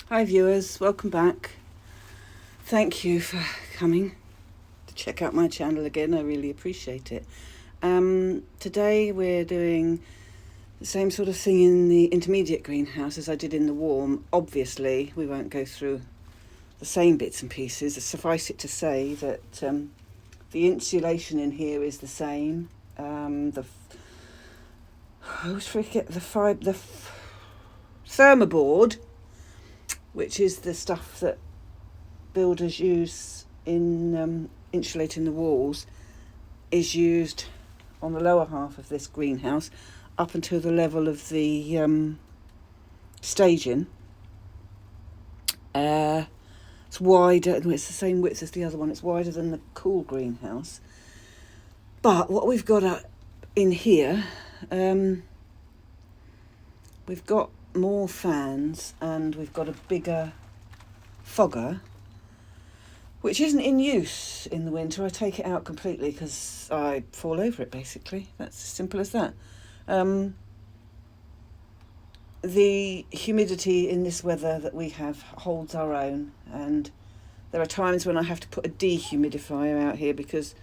Hi viewers, welcome back. Thank you for coming to check out my channel again. I really appreciate it. Today we're doing the same sort of thing in the intermediate greenhouse as I did in the warm. Obviously we won't go through the same bits and pieces. Suffice it to say that the insulation in here is the same. The thermoboard, which is the stuff that builders use in insulating the walls, is used on the lower half of this greenhouse up until the level of the staging. It's wider, it's the same width as the other one, it's wider than the cool greenhouse. But what we've got in here, we've got more fans and we've got a bigger fogger, which isn't in use in the winter. I take it out completely because I fall over it, basically. That's as simple as that. The humidity in this weather that we have holds our own, and there are times when I have to put a dehumidifier out here because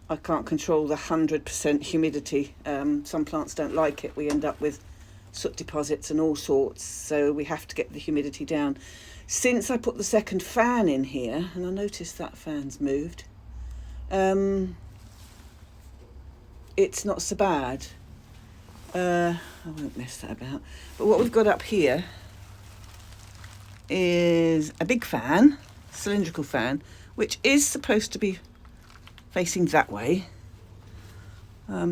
I can't control the 100% humidity. Some plants don't like it. We end up with soot deposits and all sorts, so we have to get the humidity down. Since I put the second fan in here, and I noticed that fan's moved, it's not so bad. I won't mess that about. But what we've got up here is a big fan, cylindrical fan, which is supposed to be facing that way.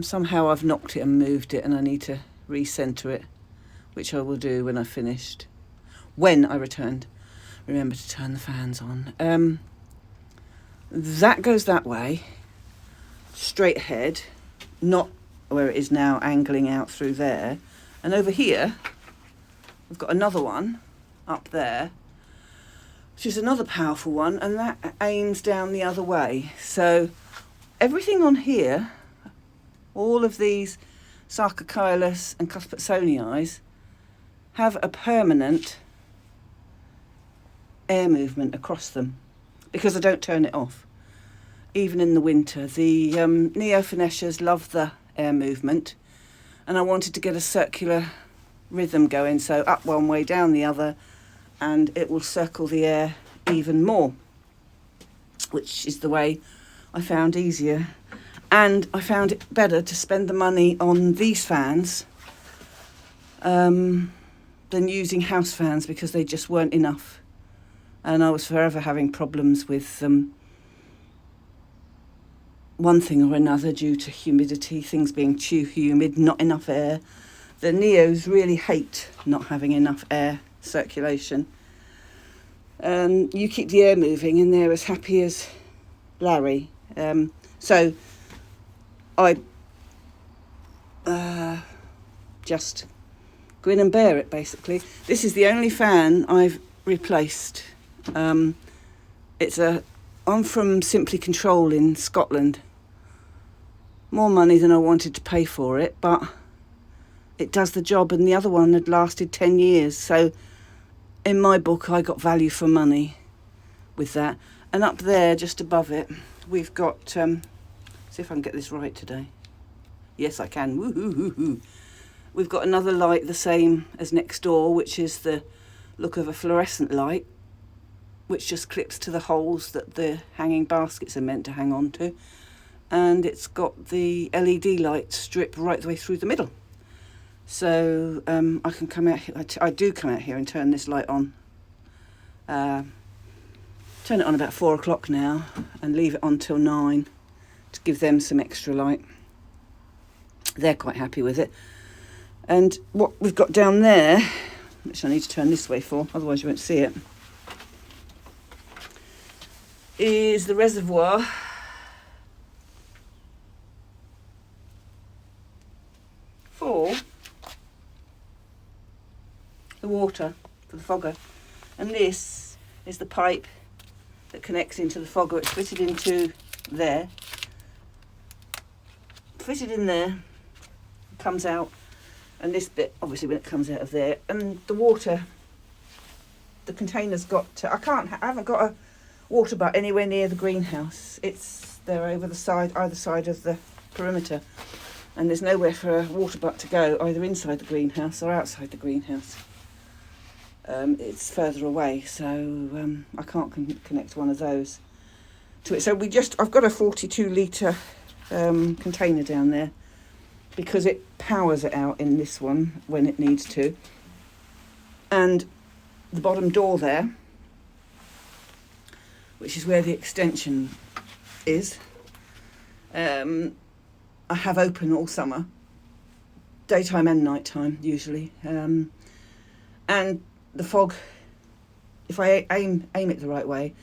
Somehow I've knocked it and moved it, and I need to recenter it, which I will do when I've finished. When I returned, remember to turn the fans on. That goes that way, straight ahead, not where it is now, angling out through there. And over here, we've got another one up there, which is another powerful one, and that aims down the other way. So everything on here, all of these Sarcochilas and Cuspetsonii, have a permanent air movement across them because I don't turn it off, even in the winter. The Neophonetas love the air movement, and I wanted to get a circular rhythm going, so up one way, down the other, and it will circle the air even more, which is the way I found easier. And I found it better to spend the money on these fans than using house fans, because they just weren't enough. And I was forever having problems with one thing or another due to humidity, things being too humid, not enough air. The Neos really hate not having enough air circulation. You keep the air moving and they're as happy as Larry. So I just grin and bear it, basically. This is the only fan I've replaced. I'm from Simply Control in Scotland. More money than I wanted to pay for it, but it does the job, and the other one had lasted 10 years. So in my book, I got value for money with that. And up there, just above it, we've got, see if I can get this right today. Yes, I can. Woo-hoo-hoo-hoo. We've got another light the same as next door, which is the look of a fluorescent light, which just clips to the holes that the hanging baskets are meant to hang on to. And it's got the LED light strip right the way through the middle. So I can come out here, I do come out here and turn this light on. Turn it on about 4 o'clock now and leave it on till 9 to give them some extra light. They're quite happy with it. And what we've got down there, which I need to turn this way for, otherwise you won't see it, is the reservoir for the water for the fogger. And this is the pipe that connects into the fogger. It's fitted into there, fitted in there, comes out, and this bit obviously when it comes out of there, and the water the container's got to, I haven't got a water butt anywhere near the greenhouse. It's there over the side, either side of the perimeter. And there's nowhere for a water butt to go, either inside the greenhouse or outside the greenhouse. It's further away, so I can't connect one of those to it. So I've got a 42 litre container down there because it powers it out in this one when it needs to. And the bottom door there, which is where the extension is, I have open all summer, daytime and nighttime usually. And the fog, if I aim it the right way,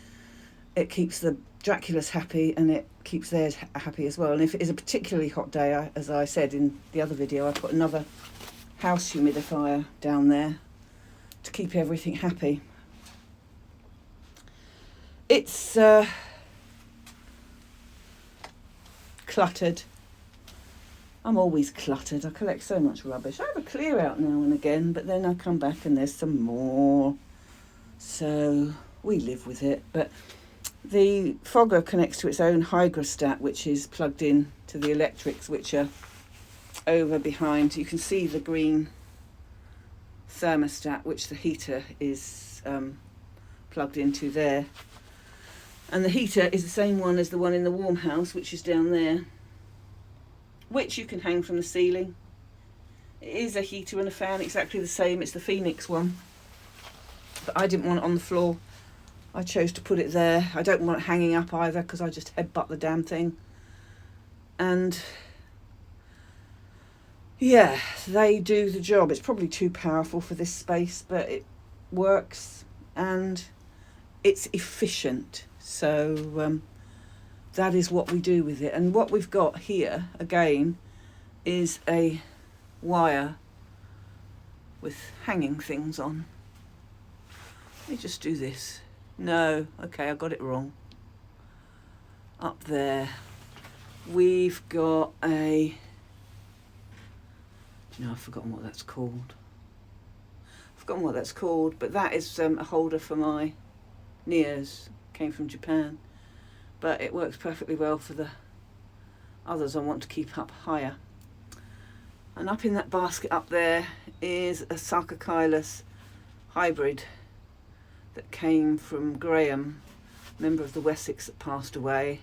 it keeps the Draculas happy and it keeps theirs happy as well. And if it is a particularly hot day, as I said in the other video, I put another house humidifier down there to keep everything happy. It's cluttered. I'm always cluttered. I collect so much rubbish. I have a clear out now and again, but then I come back and there's some more. So we live with it. But the fogger connects to its own hygrostat, which is plugged in to the electrics, which are over behind. You can see the green thermostat, which the heater is plugged into there. And the heater is the same one as the one in the warm house, which is down there, which you can hang from the ceiling. It is a heater and a fan, exactly the same. It's the Phoenix one. But I didn't want it on the floor. I chose to put it there. I don't want it hanging up either because I just headbutt the damn thing. And yeah, they do the job. It's probably too powerful for this space, but it works and it's efficient. So that is what we do with it. And what we've got here, again, is a wire with hanging things on. Let me just do this. No, okay, I got it wrong. Up there, we've got a... No, I've forgotten what that's called. But that is a holder for my Nias. Came from Japan. But it works perfectly well for the others I want to keep up higher. And up in that basket up there is a Sarcochilus hybrid that came from Graham, member of the Wessex that passed away,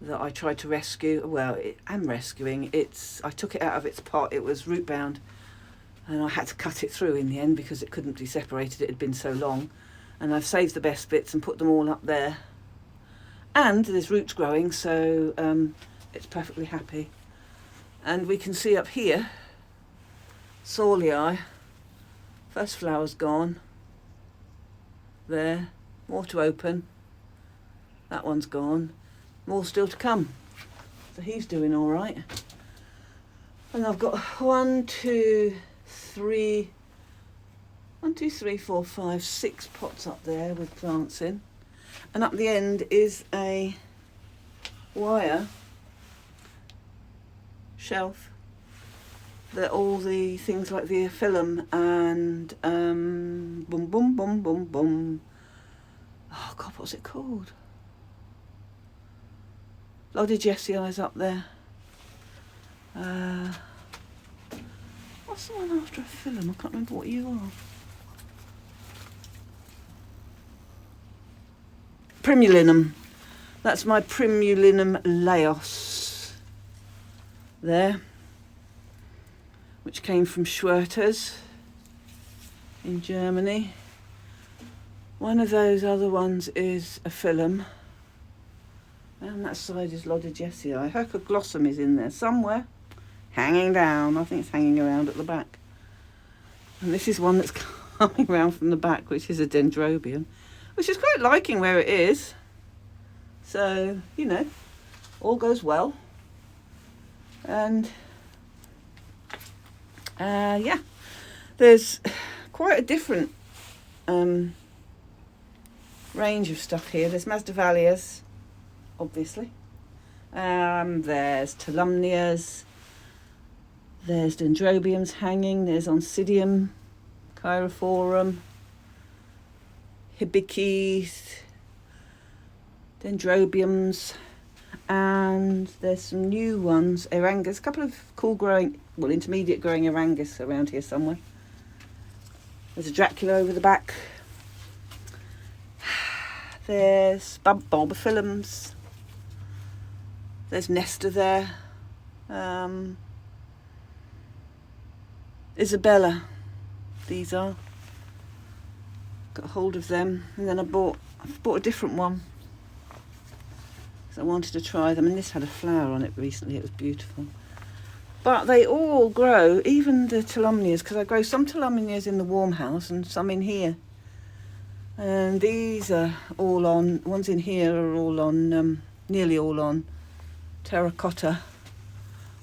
that I tried to rescue. Well, I'm rescuing. I took it out of its pot. It was root bound and I had to cut it through in the end because it couldn't be separated. It had been so long. And I've saved the best bits and put them all up there. And there's roots growing, so it's perfectly happy. And we can see up here, Saulii, first flower's gone. There, more to open. That one's gone. More still to come. So he's doing all right. And I've got 6 pots up there with plants in. And up the end is a wire shelf that all the things like the phyllum and boom, boom, boom, boom, boom. Oh God, what's it called? Loddigesiai's up there. What's the one after a phyllum? I can't remember what you are. Primulinum. That's my Primulinum laos there, which came from Schwerter's in Germany. One of those other ones is a phyllum. And that side is Loddigesii. Hercoglossum is in there somewhere, hanging down. I think it's hanging around at the back. And this is one that's coming around from the back, which is a Dendrobium, which is quite liking where it is. So, you know, all goes well. And yeah, there's quite a different range of stuff here. There's Masdevallias, obviously. There's Tolumnias. There's Dendrobiums hanging. There's Oncidium, Cheirophorum. hibikis, dendrobiums, and there's some new ones, erangus, a couple of cool growing, well, intermediate growing erangus around here somewhere. There's a Dracula over the back. There's bulbophyllums. There's Nesta there. Isabella, these are. Got hold of them, and then I've bought a different one because I wanted to try them, and this had a flower on it recently. It was beautiful. But they all grow, even the Tolumnias, because I grow some Tolumnias in the warm house and some in here. And these are all on, ones in here are all on, nearly all on terracotta.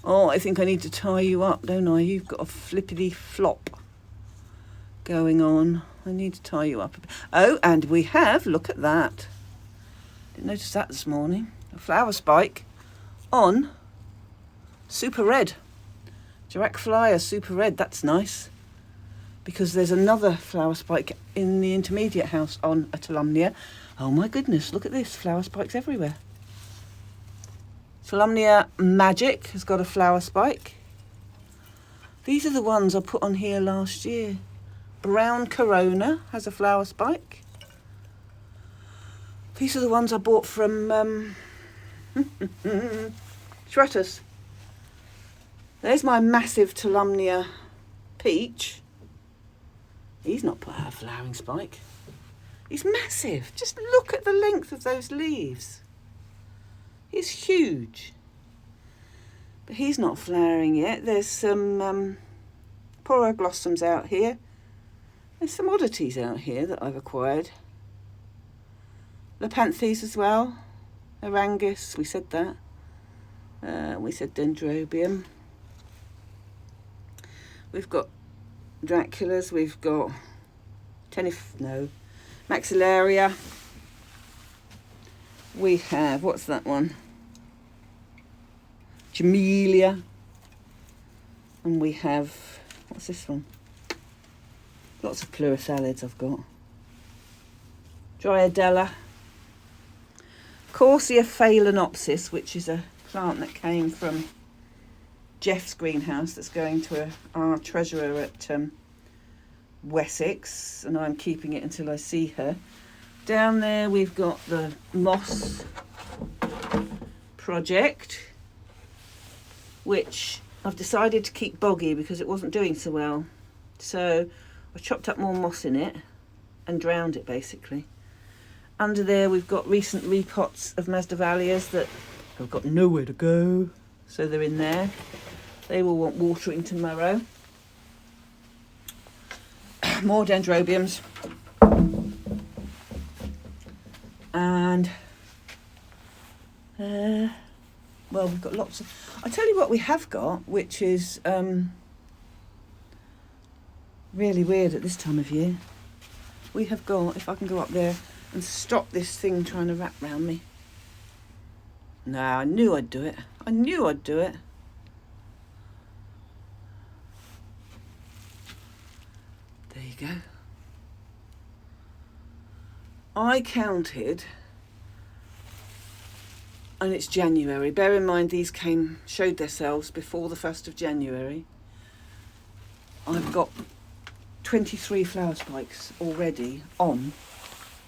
Oh, I think I need to tie you up, don't I? You've got a flippity flop going on. I need to tie you up a bit. Oh, and we have, look at that. Didn't notice that this morning. A flower spike on super red. Giracphlia super red, that's nice. Because there's another flower spike in the intermediate house on a Tolumnia. Oh my goodness, look at this, flower spikes everywhere. Tolumnia Magic has got a flower spike. These are the ones I put on here last year. Brown Corona has a flower spike. These are the ones I bought from Shretters. There's my massive Tolumnia Peach. He's not put out a flowering spike. He's massive. Just look at the length of those leaves. He's huge. But he's not flowering yet. There's some poroglossums out here. There's some oddities out here that I've acquired. Lepanthes as well. Erangus, we said that. We said dendrobium. We've got Draculas, we've got Maxillaria. We have, what's that one? Jamelia. And we have, what's this one? Lots of pleurosallids I've got. Dryadella. Corsia phalaenopsis, which is a plant that came from Jeff's greenhouse that's going to our treasurer at Wessex, and I'm keeping it until I see her. Down there we've got the moss project, which I've decided to keep boggy because it wasn't doing so well. So I chopped up more moss in it and drowned it basically. Under there we've got recent repots of Masdevallias that have got nowhere to go, so they're in there. They will want watering tomorrow. More dendrobiums. And well, we've got lots of, I tell you what we have got, which is really weird at this time of year. We have got, if I can go up there and stop this thing trying to wrap round me. No, I knew I'd do it. I knew I'd do it. There you go. I counted, and it's January. Bear in mind these showed themselves before the 1st of January. I've got 23 flower spikes already on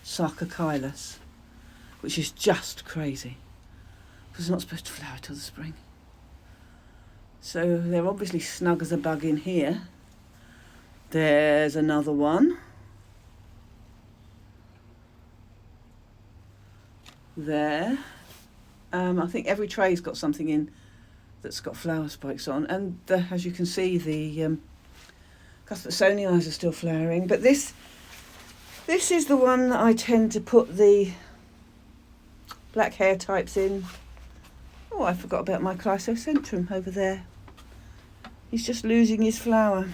Sarcochilus, which is just crazy because it's not supposed to flower till the spring. So they're obviously snug as a bug in here. There's another one. There. I think every tray's got something in that's got flower spikes on, and as you can see, the Cuthbertsonii are still flowering. But this is the one that I tend to put the black hair types in. Oh, I forgot about my Chrysocentrum over there. He's just losing his flower.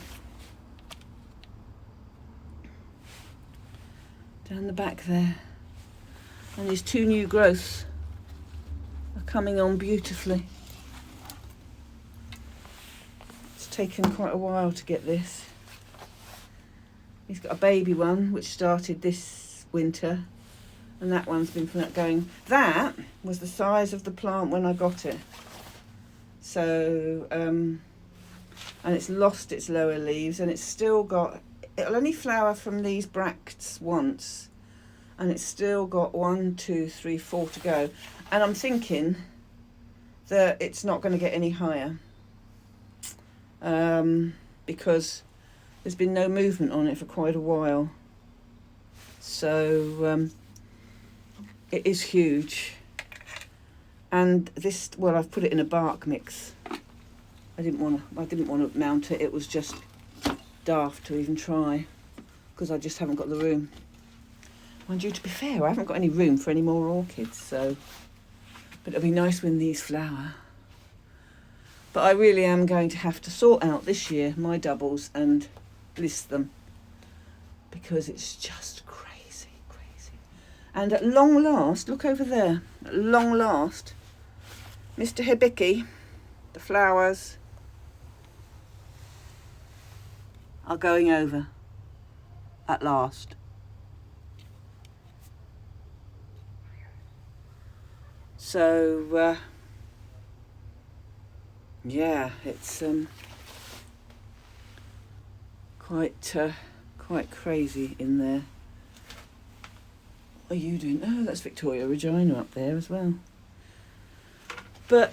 Down the back there. And these two new growths are coming on beautifully. It's taken quite a while to get this. He's got a baby one which started this winter, and that one's been going. That was the size of the plant when I got it. So, and it's lost its lower leaves, and it's still got, it'll only flower from these bracts once, and it's still got 1, 2, 3, 4 to go. And I'm thinking that it's not going to get any higher, because there's been no movement on it for quite a while. So it is huge. And this, well, I've put it in a bark mix. I didn't want to mount it. It was just daft to even try, because I just haven't got the room. Mind you, to be fair, I haven't got any room for any more orchids, so, but it'll be nice when these flower. But I really am going to have to sort out this year my doubles and list them, because it's just crazy. And at long last, look over there, at long last, Mr. Hibiki, the flowers are going over at last. So yeah, it's quite crazy in there. What are you doing? Oh, that's Victoria Regina up there as well. But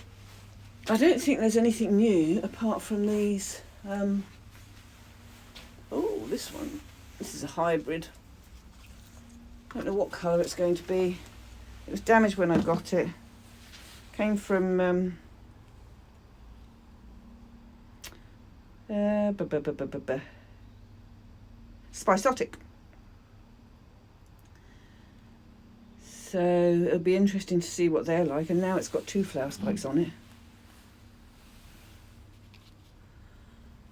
I don't think there's anything new apart from these. Oh, this one. This is a hybrid. I don't know what colour it's going to be. It was damaged when I got it. Came from Spiceotic. So it'll be interesting to see what they're like. And now it's got 2 flower spikes on it.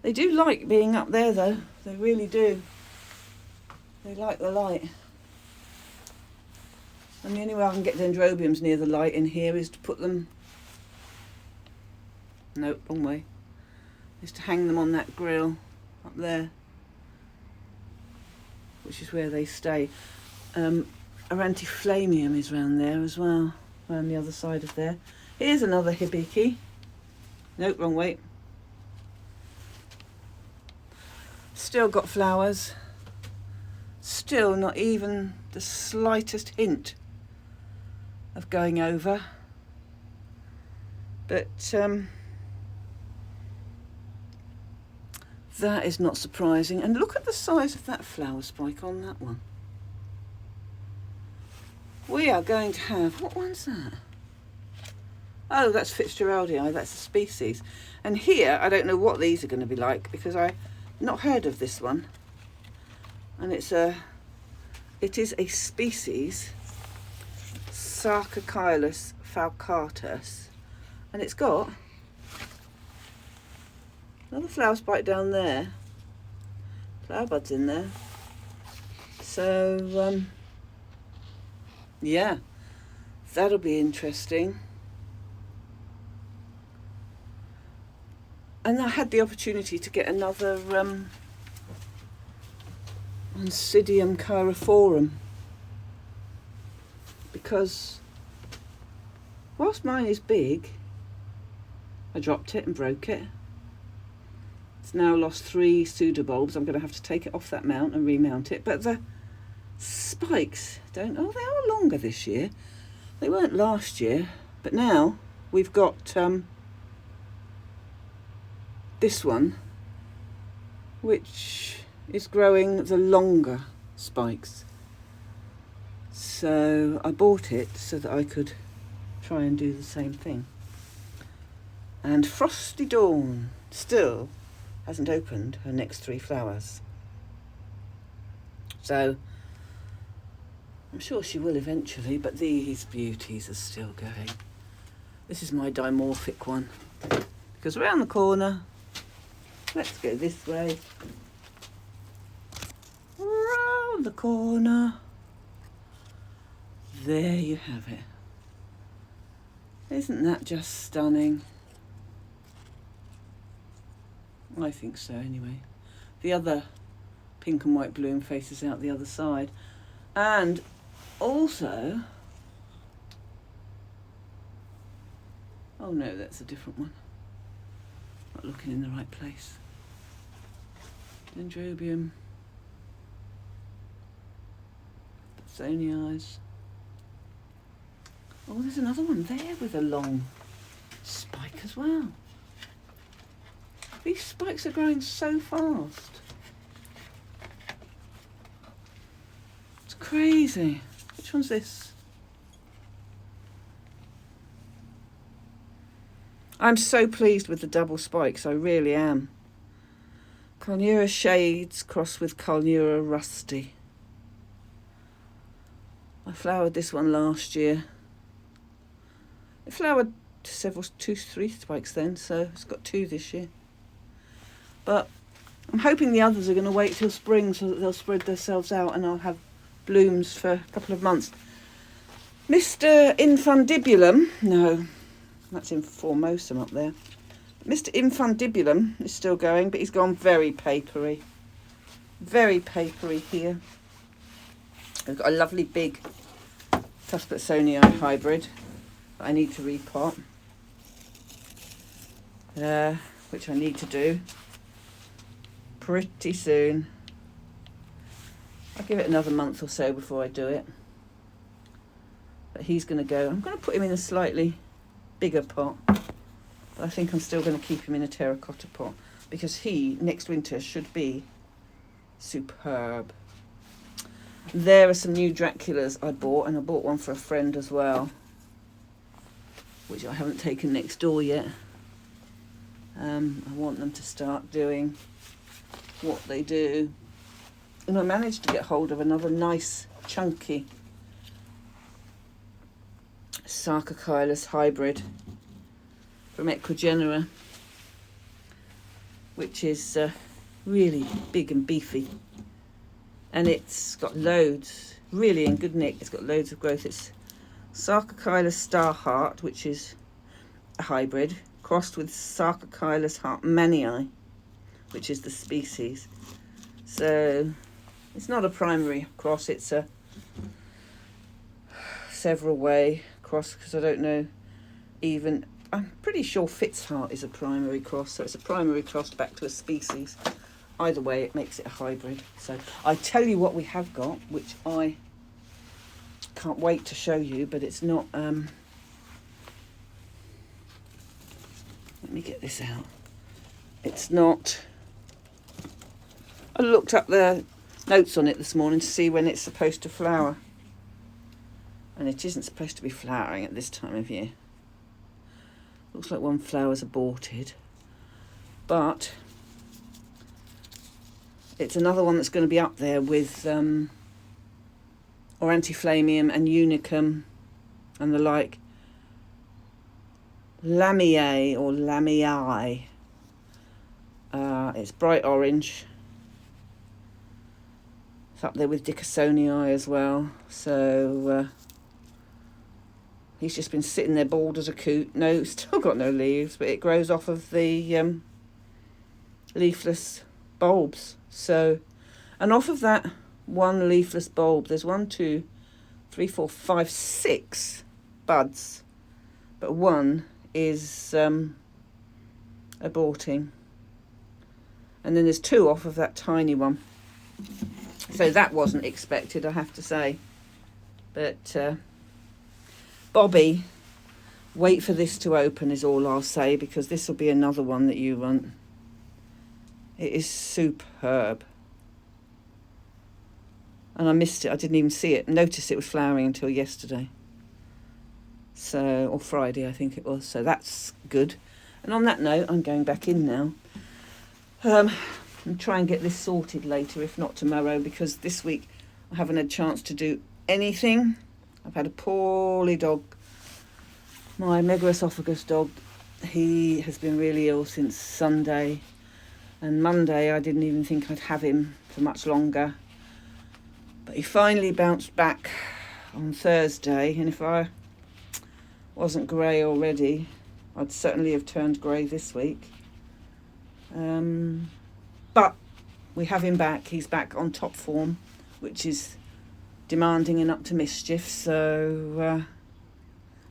They do like being up there though. They really do. They like the light. And the only way I can get dendrobiums near the light in here is to put them... Nope, wrong way. Is to hang them on that grill up there, which is where they stay. Arantiflamium is round there as well, around the other side of there. Here's another hibiki. Nope, wrong way. Still got flowers. Still not even the slightest hint of going over. But that is not surprising. And look at the size of that flower spike on that one. We are going to have, what one's that? Oh, that's Fitzgeraldii, that's a species. And here, I don't know what these are going to be like, because I've not heard of this one. And it is a species, Sarcochilus falcatus. And it's got another flower spike down there. Flower buds in there. So, yeah, that'll be interesting. And I had the opportunity to get another Oncidium cheirophorum, because whilst mine is big, I dropped it and broke it. It's now lost 3 pseudobulbs. I'm going to have to take it off that mount and remount it. But the spikes don't... Oh, they are longer this year. They weren't last year. But now we've got this one, which is growing the longer spikes. So I bought it so that I could try and do the same thing. And Frosty Dawn still hasn't opened her next 3 flowers. So I'm sure she will eventually, but these beauties are still going. This is my dimorphic one, because around the corner, let's go this way, round the corner, there you have it. Isn't that just stunning? I think so anyway. The other pink and white bloom faces out the other side. And also, oh no, that's a different one. Not looking in the right place. Dendrobium, Bersonii. Oh, there's another one there with a long spike as well. These spikes are growing so fast. It's crazy. Which one's this? I'm so pleased with the double spikes, I really am. Carnura Shades crossed with Carnura Rusty. I flowered this one last year. It flowered two, three spikes then, so it's got 2 this year. But I'm hoping the others are going to wait till spring so that they'll spread themselves out and I'll have blooms for a couple of months. Mr. Infundibulum, no, that's in Formosum up there. Mr. Infundibulum is still going, but he's gone very papery. Very papery here. I've got a lovely big Tuspersonii hybrid that I need to repot, which I need to do pretty soon. I'll give it another month or so before I do it. But he's going to go. I'm going to put him in a slightly bigger pot. But I think I'm still going to keep him in a terracotta pot because he, next winter, should be superb. There are some new Draculas I bought, and I bought one for a friend as well, which I haven't taken next door yet. I want them to start doing what they do. And I managed to get hold of another nice, chunky Sarcochilus hybrid from Equigenera, which is really big and beefy. And it's got loads, really in good nick. It's got loads of growth. It's Sarcochilus Starheart, which is a hybrid, crossed with Sarcochilus hartmanii, which is the species. So it's not a primary cross, it's a several way cross, because I don't know even, I'm pretty sure Fitzhart is a primary cross, so it's a primary cross back to a species. Either way, it makes it a hybrid. So I tell you what we have got, which I can't wait to show you, but it's not, let me get this out. It's not, I looked up the notes on it this morning to see when it's supposed to flower. And it isn't supposed to be flowering at this time of year. Looks like one flower's aborted. But it's another one that's going to be up there with Aurantiflamium and Unicum and the like. Lamiae or Lamiae. It's bright orange. It's up there with Dickersonii as well. So he's just been sitting there bald as a coot. No, still got no leaves, but it grows off of the leafless bulbs. So, and off of that one leafless bulb, there's 1, 2, 3, 4, 5, 6 buds, but one is aborting. And then there's 2 off of that tiny one. So that wasn't expected, I have to say. But Bobby, wait for this to open is all I'll say, because this will be another one that you want. It is superb. And I missed it. I didn't even see it. Notice it was flowering until yesterday. So, or Friday, I think it was. So that's good. And on that note, I'm going back in now. And try and get this sorted later, if not tomorrow, because this week I haven't had a chance to do anything. I've had a poorly dog. My megaesophagus dog, he has been really ill since Sunday. And Monday, I didn't even think I'd have him for much longer. But he finally bounced back on Thursday. And if I wasn't grey already, I'd certainly have turned grey this week. But we have him back. He's back on top form, which is demanding and up to mischief. So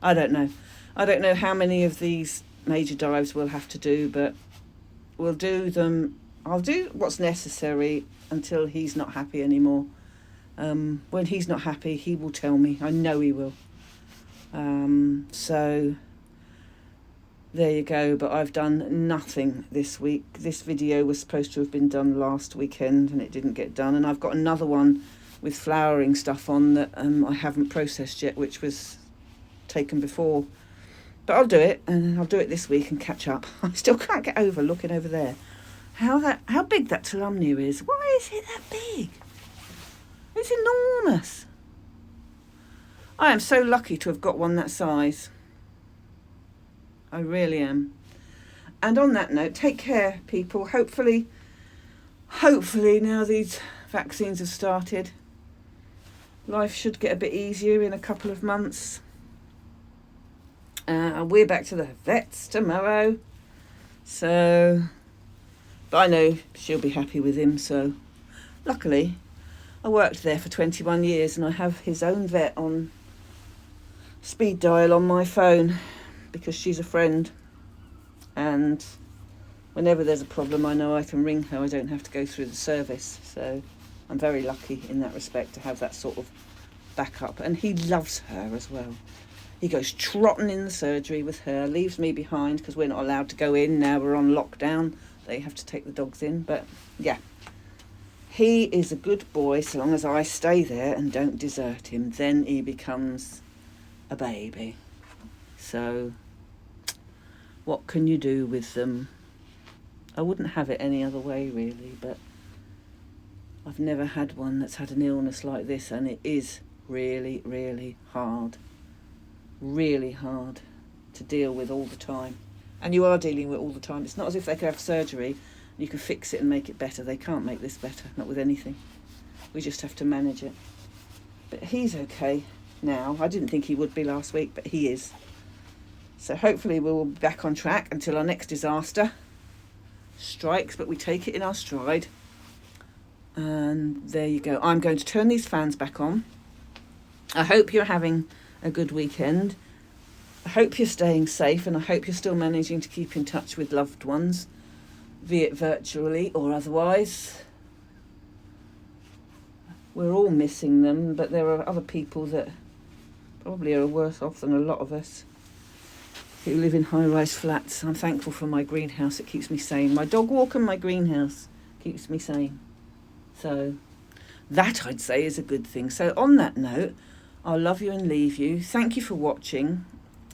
I don't know. I don't know how many of these major dives we'll have to do, but we'll do them. I'll do what's necessary until he's not happy anymore. When he's not happy, he will tell me. I know he will. So there you go. But I've done nothing this week. This video was supposed to have been done last weekend and it didn't get done. And I've got another one with flowering stuff on that I haven't processed yet, which was taken before. But I'll do it, and I'll do it this week and catch up. I still can't get over looking over there. How big that Tulumnia is. Why is it that big? It's enormous. I am so lucky to have got one that size. I really am. And on that note, take care, people. Hopefully now these vaccines have started, life should get a bit easier in a couple of months. We're back to the vets tomorrow. So, but I know she'll be happy with him. So, luckily, I worked there for 21 years and I have his own vet on speed dial on my phone because she's a friend. And whenever there's a problem, I know I can ring her. I don't have to go through the service. So, I'm very lucky in that respect to have that sort of backup. And he loves her as well. He goes trotting in the surgery with her, leaves me behind because we're not allowed to go in now. We're on lockdown. They have to take the dogs in. But yeah, he is a good boy so long as I stay there and don't desert him. Then he becomes a baby. So what can you do with them? I wouldn't have it any other way really, but I've never had one that's had an illness like this, and it is really, really hard. Really hard to deal with all the time. And you are dealing with all the time. It's not as if they could have surgery and you can fix it and make it better. They can't make this better, not with anything. We just have to manage it. But he's okay now. I didn't think he would be last week, but he is. So hopefully we'll be back on track until our next disaster strikes, but we take it in our stride. And there you go. I'm going to turn these fans back on. I hope you're having a good weekend. I hope you're staying safe, and I hope you're still managing to keep in touch with loved ones, be it virtually or otherwise. We're all missing them, but there are other people that probably are worse off than a lot of us who live in high-rise flats. I'm thankful for my greenhouse. It keeps me sane. My dog walk and my greenhouse keeps me sane. So that, I'd say, is a good thing. So on that note, I'll love you and leave you. Thank you for watching.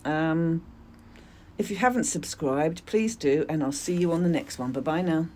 If you haven't subscribed, please do, and I'll see you on the next one. Bye-bye now.